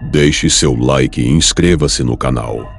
Deixe seu like e inscreva-se no canal.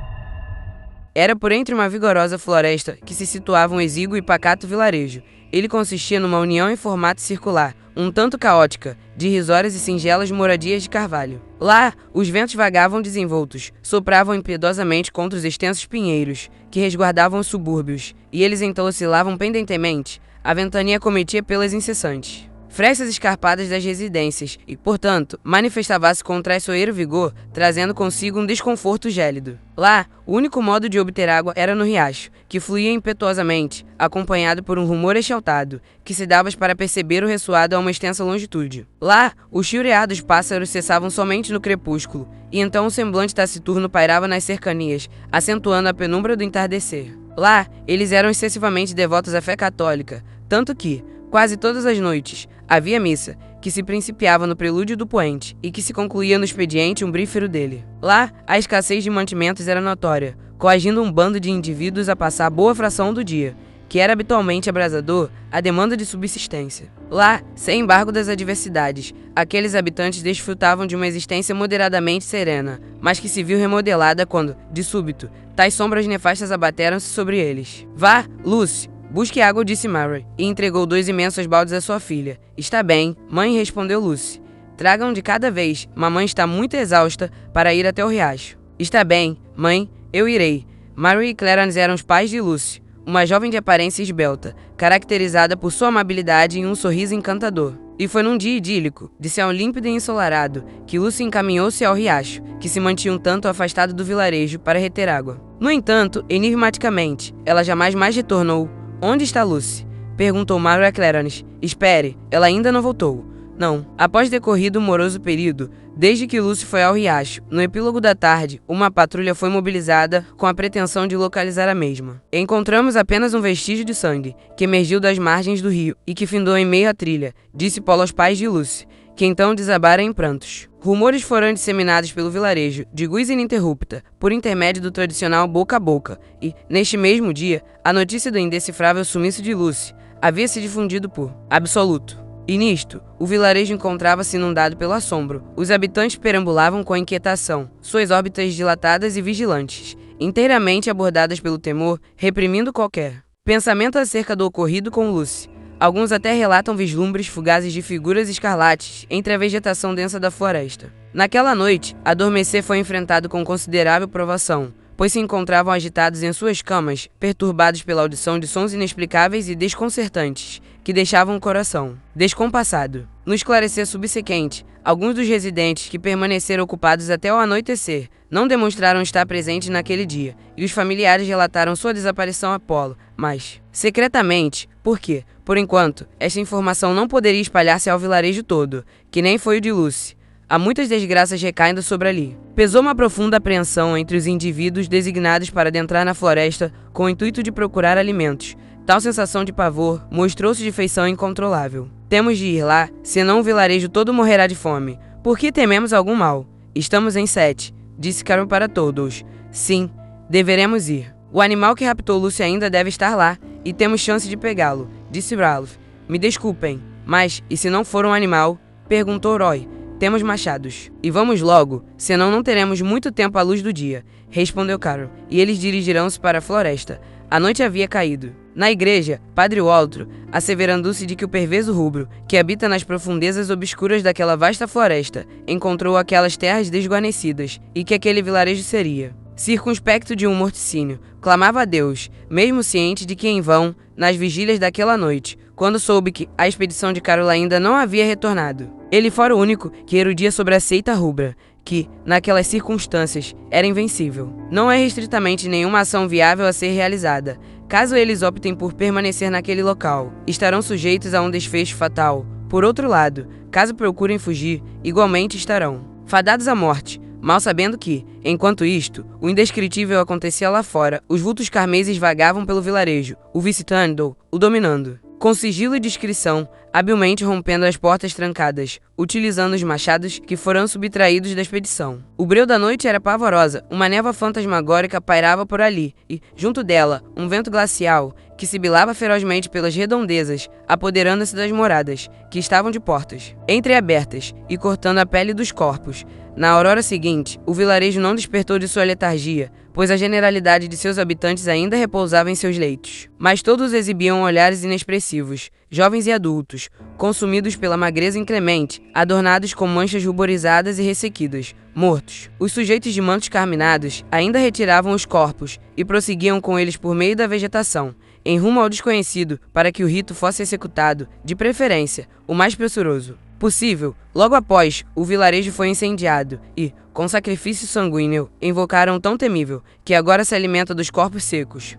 Era por entre uma vigorosa floresta que se situava um exíguo e pacato vilarejo. Ele consistia numa união em formato circular, um tanto caótica, de irrisórias e singelas moradias de carvalho. Lá, os ventos vagavam desenvoltos, sopravam impiedosamente contra os extensos pinheiros, que resguardavam os subúrbios, e eles então oscilavam pendentemente. A ventania cometia pelas incessantes frestas escarpadas das residências e, portanto, manifestava-se com traiçoeiro vigor, trazendo consigo um desconforto gélido. Lá, o único modo de obter água era no riacho, que fluía impetuosamente, acompanhado por um rumor exaltado, que se dava para perceber o ressoado a uma extensa longitude. Lá, os chilreados pássaros cessavam somente no crepúsculo, e então um semblante taciturno pairava nas cercanias, acentuando a penumbra do entardecer. Lá, eles eram excessivamente devotos à fé católica, tanto que, quase todas as noites, havia missa, que se principiava no prelúdio do poente e que se concluía no expediente umbrífero dele. Lá, a escassez de mantimentos era notória, coagindo um bando de indivíduos a passar boa fração do dia, que era habitualmente abrasador, a demanda de subsistência. Lá, sem embargo das adversidades, aqueles habitantes desfrutavam de uma existência moderadamente serena, mas que se viu remodelada quando, de súbito, tais sombras nefastas abateram-se sobre eles. Vá, Lucy! Busque água, disse Mary, e entregou 2 imensos baldes à sua filha. Está bem, mãe, respondeu Lucy. Tragam de cada vez, mamãe está muito exausta para ir até o riacho. Está bem, mãe, eu irei. Mary e Clarence eram os pais de Lucy, uma jovem de aparência esbelta, caracterizada por sua amabilidade e um sorriso encantador. E foi num dia idílico, de céu límpido e ensolarado, que Lucy encaminhou-se ao riacho, que se mantinha um tanto afastado do vilarejo para reter água. No entanto, enigmaticamente, ela jamais mais retornou. Onde está Lucy? Perguntou Mary a Clarence. Espere, ela ainda não voltou. Não. Após decorrido um moroso período, desde que Lucy foi ao riacho, no epílogo da tarde, uma patrulha foi mobilizada com a pretensão de localizar a mesma. Encontramos apenas um vestígio de sangue, que emergiu das margens do rio e que findou em meio à trilha, disse Paul aos pais de Lucy, que então desabaram em prantos. Rumores foram disseminados pelo vilarejo, de guisa ininterrupta, por intermédio do tradicional boca a boca, e, neste mesmo dia, a notícia do indecifrável sumiço de Lucy havia se difundido por absoluto. E nisto, o vilarejo encontrava-se inundado pelo assombro. Os habitantes perambulavam com inquietação, suas órbitas dilatadas e vigilantes, inteiramente abordadas pelo temor, reprimindo qualquer pensamento acerca do ocorrido com Lucy. Alguns até relatam vislumbres fugazes de figuras escarlates entre a vegetação densa da floresta. Naquela noite, adormecer foi enfrentado com considerável provação, pois se encontravam agitados em suas camas, perturbados pela audição de sons inexplicáveis e desconcertantes, que deixavam o coração descompassado. No esclarecer subsequente, alguns dos residentes que permaneceram ocupados até o anoitecer não demonstraram estar presentes naquele dia, e os familiares relataram sua desaparição a Polo, mas, secretamente, por quê? Por enquanto, esta informação não poderia espalhar-se ao vilarejo todo, que nem foi o de Lucy. Há muitas desgraças recaindo sobre ali. Pesou uma profunda apreensão entre os indivíduos designados para adentrar na floresta com o intuito de procurar alimentos. Tal sensação de pavor mostrou-se de feição incontrolável. Temos de ir lá, senão o vilarejo todo morrerá de fome. Por que tememos algum mal? Estamos em 7, disse Carol para todos. Sim, deveremos ir. O animal que raptou Lucy ainda deve estar lá, e temos chance de pegá-lo, disse Ralph. Me desculpem, mas, e se não for um animal? Perguntou Roy. Temos machados. E vamos logo, senão não teremos muito tempo à luz do dia, respondeu Carol, e eles dirigirão-se para a floresta. A noite havia caído. Na igreja, Padre Walter, asseverando-se de que o perverso rubro, que habita nas profundezas obscuras daquela vasta floresta, encontrou aquelas terras desguarnecidas, e que aquele vilarejo seria circunspecto de um morticínio, clamava a Deus, mesmo ciente de que em vão, nas vigílias daquela noite, quando soube que a expedição de Carol ainda não havia retornado. Ele fora o único que erudia sobre a seita rubra, que, naquelas circunstâncias, era invencível. Não é restritamente nenhuma ação viável a ser realizada. Caso eles optem por permanecer naquele local, estarão sujeitos a um desfecho fatal. Por outro lado, caso procurem fugir, igualmente estarão fadados à morte, mal sabendo que, enquanto isto, o indescritível acontecia lá fora, os vultos carmeses vagavam pelo vilarejo, o visitando, o dominando. Com sigilo e discrição, habilmente rompendo as portas trancadas, utilizando os machados que foram subtraídos da expedição. O breu da noite era pavorosa, uma névoa fantasmagórica pairava por ali, e, junto dela, um vento glacial que sibilava ferozmente pelas redondezas, apoderando-se das moradas, que estavam de portas entreabertas e cortando a pele dos corpos. Na aurora seguinte, o vilarejo não despertou de sua letargia, pois a generalidade de seus habitantes ainda repousava em seus leitos. Mas todos exibiam olhares inexpressivos, jovens e adultos, consumidos pela magreza inclemente, adornados com manchas ruborizadas e ressequidas, mortos. Os sujeitos de mantos carminados ainda retiravam os corpos e prosseguiam com eles por meio da vegetação, em rumo ao desconhecido, para que o rito fosse executado, de preferência, o mais pressuroso possível. Logo após, o vilarejo foi incendiado e, com sacrifício sanguíneo, invocaram o tão temível, que agora se alimenta dos corpos secos.